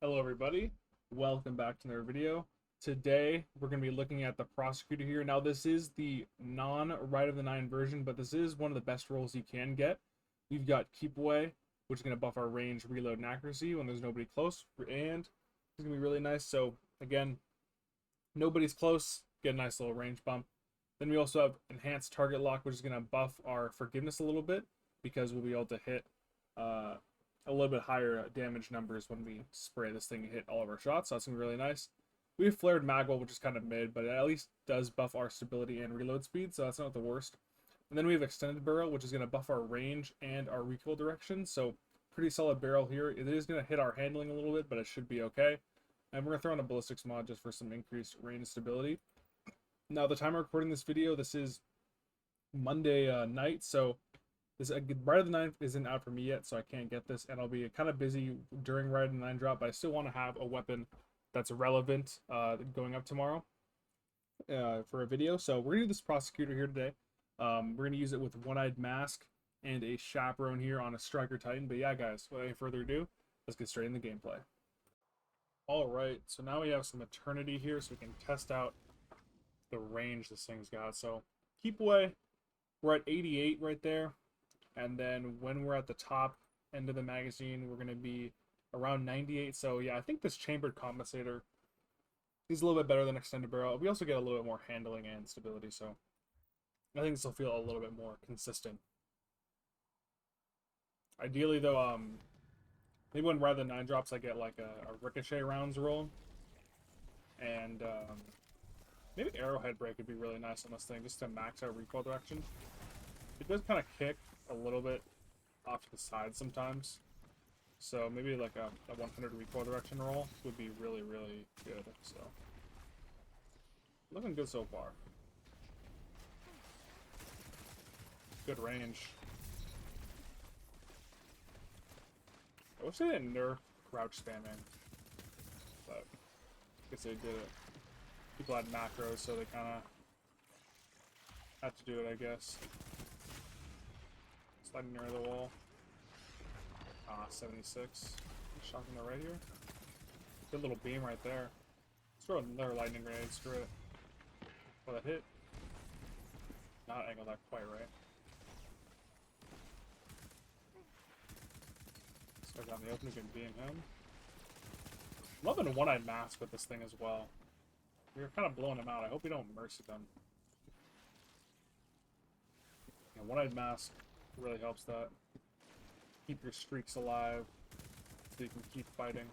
Hello everybody, welcome back to another video. Today we're going to be looking at the Prosecutor here. Now this is the non-Rite of the Nine version, but this is one of the best rolls you can get. We've got Keep Away, which is going to buff our range, reload, and accuracy when there's nobody close, and it's going to be really nice. So again, nobody's close, get a nice little range bump. Then we also have Enhanced Target Lock, which is going to buff our Forgiveness a little bit, because we'll be able to hit a little bit higher damage numbers when we spray this thing and hit all of our shots, so that's going to be really nice. We have Flared Magwell, which is kind of mid, but it at least does buff our stability and reload speed, so that's not the worst. And then we have Extended Barrel, which is going to buff our range and our recoil direction, so pretty solid barrel here. It is going to hit our handling a little bit, but it should be okay. And we're going to throw in a Ballistics mod just for some increased range and stability. Now, the time I'm recording this video, this is Monday night, so this Rite of the Nine isn't out for me yet, so I can't get this, and I'll be kind of busy during Rite of the Nine drop, but I still want to have a weapon that's relevant going up tomorrow for a video. So we're going to do this Prosecutor here today. We're going to use it with One-Eyed Mask and a Chaperone here on a Striker Titan. But yeah, guys, without any further ado, let's get straight into the gameplay. Alright, so now we have some Eternity here, so we can test out the range this thing's got. So Keep Away, we're at 88 right there. And then when we're at the top end of the magazine, we're going to be around 98. So yeah, I think this Chambered Compensator is a little bit better than Extended Barrel. We also get a little bit more handling and stability, so I think this will feel a little bit more consistent. Ideally though, maybe when rather than 9 drops, I get like a Ricochet rounds roll. And maybe Arrowhead Break would be really nice on this thing, just to max our recoil direction. It does kind of kick a little bit off to the side sometimes, so maybe like a 100 recoil direction roll would be really good. So looking good so far. Good range. I wish they didn't nerf crouch spamming, but I guess they did it. People had macros, so they kind of had to do it, I guess. Sliding near the wall. 76. Shot from the right here. Good little beam right there. Let's throw another lightning grenade. Screw it. Oh, that hit. Not angled that quite right. Start down the open, we can beam him. I'm loving a One-Eyed Mask with this thing as well. We're kind of blowing him out. I hope we don't mercy them. Yeah, One-Eyed Mask really helps that. Keep your streaks alive so you can keep fighting.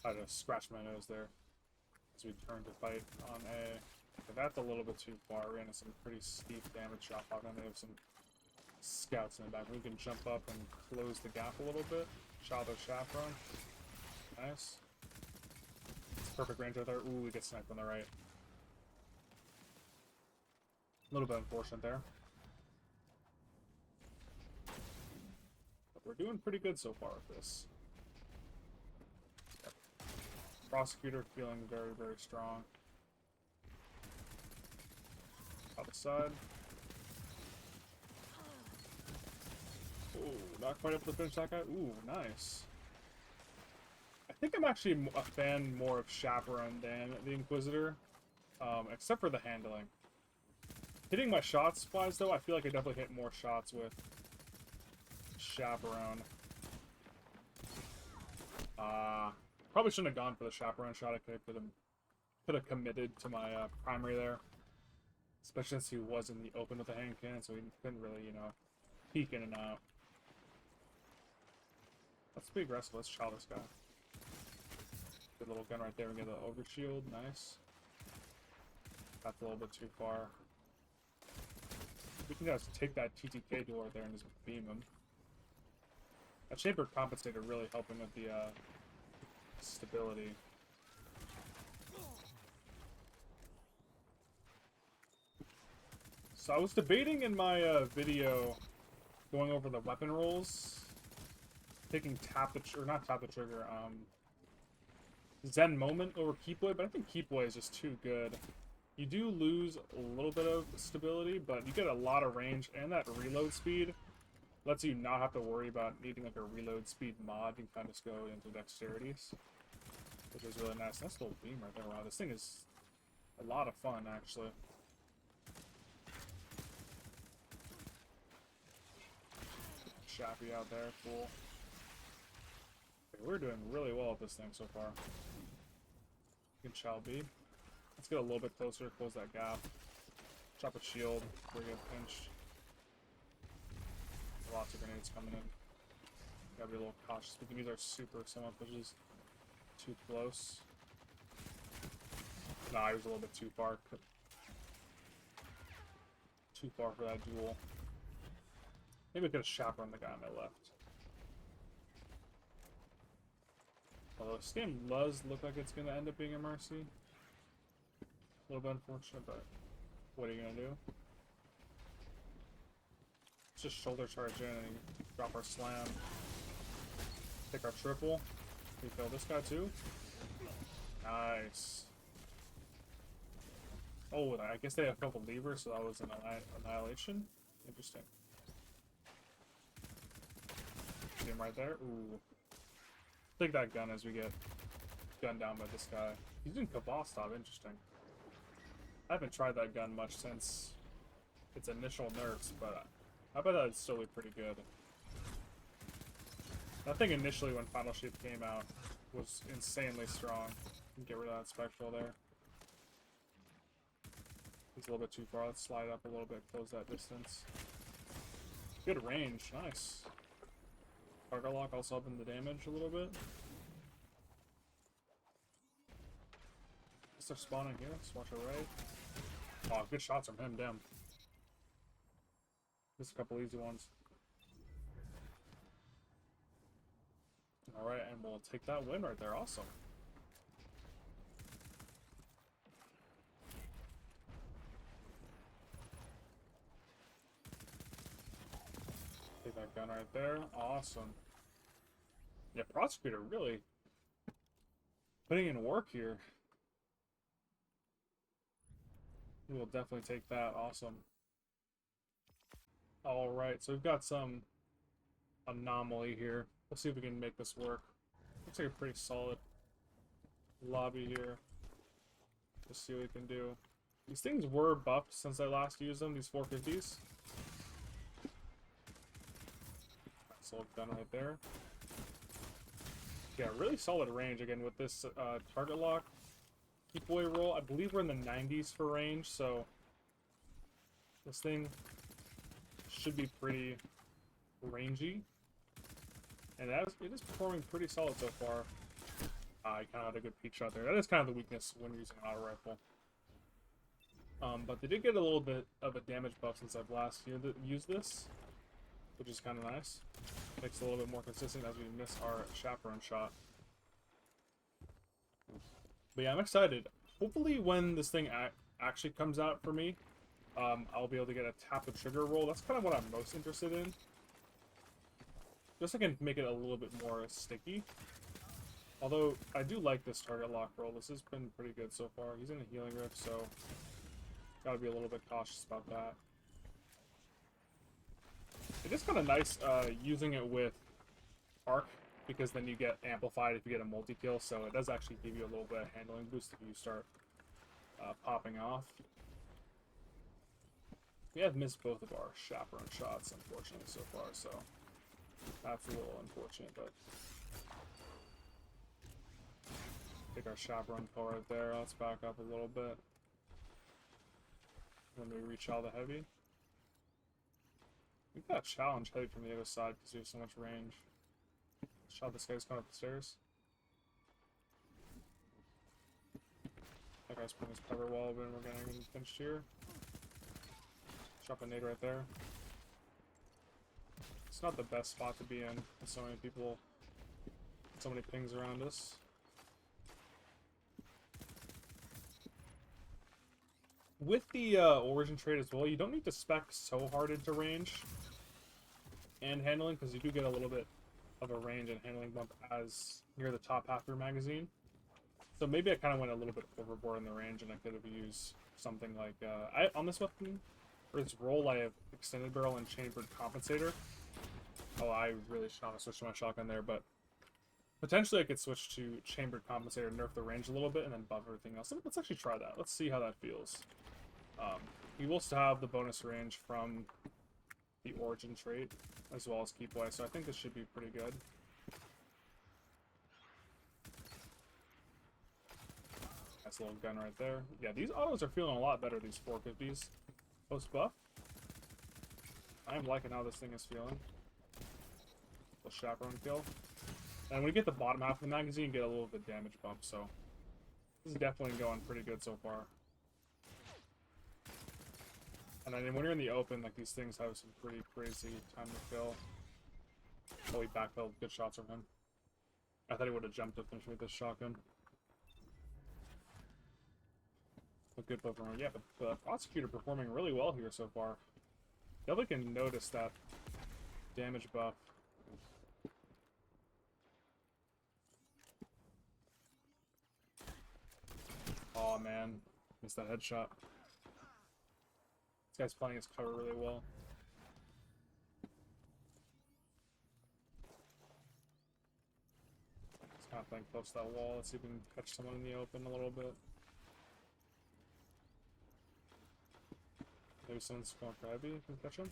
I just scratched my nose there as we turn to fight on A. But that's a little bit too far. We're into some pretty steep damage shot pop, and they have some scouts in the back. We can jump up and close the gap a little bit. Shadow Chaperone. Nice. It's perfect range right there. Ooh, we get sniped on the right. A little bit unfortunate there. We're doing pretty good so far with this. Prosecutor feeling very strong. Other side. Ooh, not quite able to finish that guy. Ooh, nice. I think I'm actually a fan more of Chaperone than the Inquisitor, except for the handling. Hitting my shots wise though, I feel like I definitely hit more shots with Chaperone. Probably shouldn't have gone for the Chaperone shot. I could have committed to my primary there, especially since he was in the open with the hand cannon, so he couldn't really, you know, peek in and out. Let's be aggressive. Let's chow this guy. Good little gun right there. We get the overshield. Nice. That's a little bit too far. We can just take that TTK duel right there and just beam him. That Chambered Compensator really helping with the stability. So I was debating in my video going over the weapon rolls, taking not tap the trigger, Zen Moment over Keep Away, but I think Keep Away is just too good. You do lose a little bit of stability, but you get a lot of range and that reload speed Lets you not have to worry about needing like a reload speed mod. You can kind of just go into dexterities, which is really nice. Nice little beam right there. Wow, this thing is a lot of fun, actually. Shappy out there, cool. Okay, we're doing really well with this thing so far. Good shall be. Let's get a little bit closer, close that gap. Chop a shield, we're getting pinched. Lots of grenades coming in. Gotta be a little cautious. We can use our super if someone pushes too close. Nah, he was a little bit too far. Too far for that duel. Maybe we could have chaperoned the guy on my left. Although this game does look like it's gonna end up being a mercy. A little bit unfortunate, but what are you gonna do? Let's just shoulder charge in and drop our slam. Take our triple. We kill this guy too. Nice. Oh, I guess they have a couple levers, so that was an annihilation. Interesting. Get him right there. Ooh. Take that gun as we get gunned down by this guy. He's doing Kabostov. Interesting. I haven't tried that gun much since its initial nerfs, but I bet that's still pretty good. That thing initially, when Final Shape came out, was insanely strong. Get rid of that spectral there. He's a little bit too far. Let's slide up a little bit, close that distance. Good range, nice. Target lock also upping the damage a little bit. They're spawning here. Let's watch our right. Oh, good shots from him, damn. Just a couple easy ones. Alright, and we'll take that win right there. Awesome. Take that gun right there. Awesome. Yeah, Prosecutor really putting in work here. We will definitely take that. Awesome. Alright, so we've got some anomaly here. Let's see if we can make this work. Looks like a pretty solid lobby here. Let's see what we can do. These things were buffed since I last used them, these 450s. Nice little gun right there. Yeah, really solid range again with this target lock. Keep away roll. I believe we're in the 90s for range, so this thing should be pretty rangy. And it is performing pretty solid so far. I kind of had a good peek shot there. That is kind of the weakness when using an auto rifle. But they did get a little bit of a damage buff since I've last used this, which is kind of nice. Makes it a little bit more consistent as we miss our chaperone shot. But yeah, I'm excited. Hopefully when this thing actually comes out for me, I'll be able to get a tap the trigger roll. That's kind of what I'm most interested in. Just so I can make it a little bit more sticky. Although, I do like this target lock roll. This has been pretty good so far. He's in a healing rift, so gotta be a little bit cautious about that. It is kind of nice using it with arc, because then you get amplified if you get a multi-kill, so it does actually give you a little bit of handling boost if you start popping off. We have missed both of our chaperone shots, unfortunately, so far, so that's a little unfortunate, but take our chaperone pull right there. Let's back up a little bit. Then we reach out the heavy. We've got to challenge heavy from the other side because we have so much range. Shot this guy's coming up the stairs. That guy's putting his cover wall, but we're gonna get pinched here. Drop a nade right there. It's not the best spot to be in with so many people, so many pings around us. With the origin trait as well, you don't need to spec so hard into range and handling, because you do get a little bit of a range and handling bump as near the top half of your magazine. So maybe I kind of went a little bit overboard in the range, and I could have used something like on this weapon, for its roll, I have extended barrel and chambered compensator. Oh, I really should not have switched to my shotgun there, but potentially I could switch to chambered compensator, nerf the range a little bit, and then buff everything else. Let's actually try that. Let's see how that feels. He will still have the bonus range from the origin trait, as well as keep away, so I think this should be pretty good. Nice little gun right there. Yeah, these autos are feeling a lot better, these 450s. Post-buff. I am liking how this thing is feeling. The chaperone kill. And when you get the bottom half of the magazine, you get a little bit damage bump, so this is definitely going pretty good so far. And then when you're in the open, like, these things have some pretty crazy time to kill. Oh, he backfilled. Good shots from him. I thought he would have jumped to finish with this shotgun. A good buff from him. Yeah, but the Prosecutor performing really well here so far. Definitely can notice that damage buff. Oh man, missed that headshot. This guy's playing his cover really well. Just kind of playing close to that wall. Let's see if we can catch someone in the open a little bit. Maybe someone's going for heavy. Can catch him.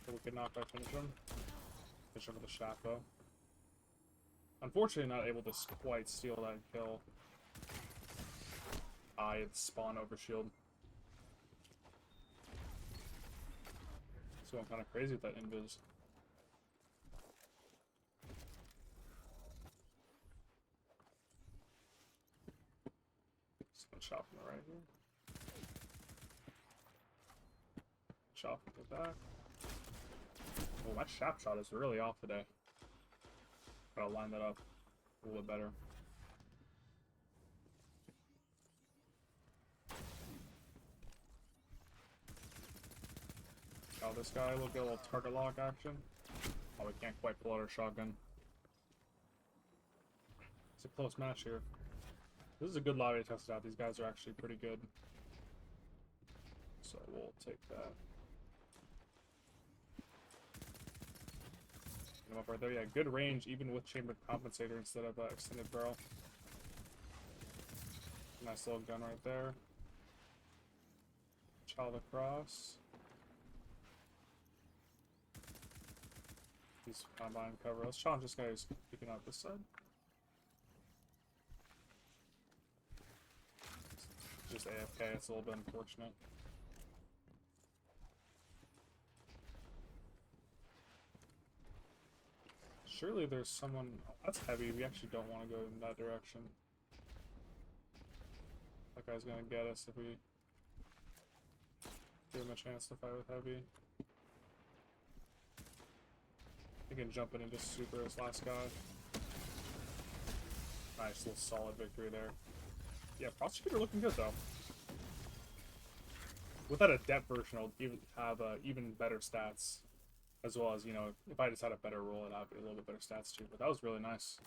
So we could knock out, finish him. Finish him with a shot though. Unfortunately, not able to quite steal that kill. I had spawn over shield. It's going kind of crazy with that invis. Just gonna chop from the right here. Chop from the back. Oh, my shot shot is really off today. Gotta line that up a little bit better. Oh, this guy will get a little target lock action. Oh, we can't quite pull out our shotgun. It's a close match here. This is a good lobby to test it out. These guys are actually pretty good. So we'll take that. Get him up right there. Yeah, good range even with chambered compensator instead of extended barrel. Nice little gun right there. Child across. He's kind of behind cover. Let's challenge this guy who's picking out this side. Just AFK, it's a little bit unfortunate. Surely there's someone... Oh, that's heavy. We actually don't want to go in that direction. That guy's gonna get us if we give him a chance to fight with heavy. He can jump in and just super his last guy. Nice little solid victory there. Yeah, Prosecutor looking good though. With that adept version, I'll have even better stats. As well as, you know, if I just had a better roll, it'd have a little bit better stats too. But that was really nice.